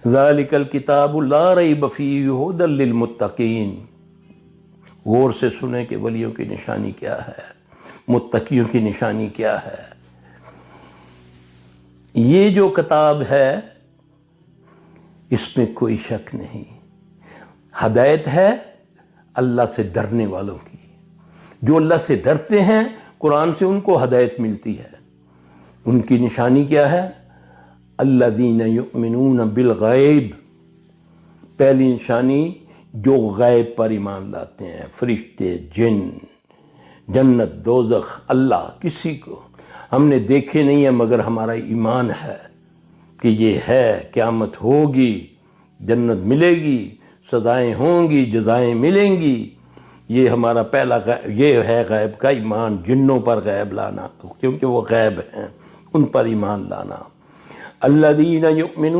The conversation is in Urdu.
ذالک الکتاب لا ریب فیہ ھدی للمتقین۔ غور سے سنیں کہ ولیوں کی نشانی کیا ہے، متقیوں کی نشانی کیا ہے۔ یہ جو کتاب ہے اس میں کوئی شک نہیں، ہدایت ہے اللہ سے ڈرنے والوں کی۔ جو اللہ سے ڈرتے ہیں قرآن سے ان کو ہدایت ملتی ہے۔ ان کی نشانی کیا ہے؟ الذین یؤمنون بالغیب، پہلی نشانی جو غیب پر ایمان لاتے ہیں، فرشتے، جن، جنت، دوزخ، اللہ، کسی کو ہم نے دیکھے نہیں ہیں مگر ہمارا ایمان ہے کہ یہ ہے، قیامت ہوگی، جنت ملے گی، سزائیں ہوں گی، جزائیں ملیں گی۔ یہ ہمارا پہلا یہ ہے غیب کا ایمان، جنوں پر غیب لانا، کیونکہ وہ غیب ہیں، ان پر ایمان لانا۔ الذین یؤمنون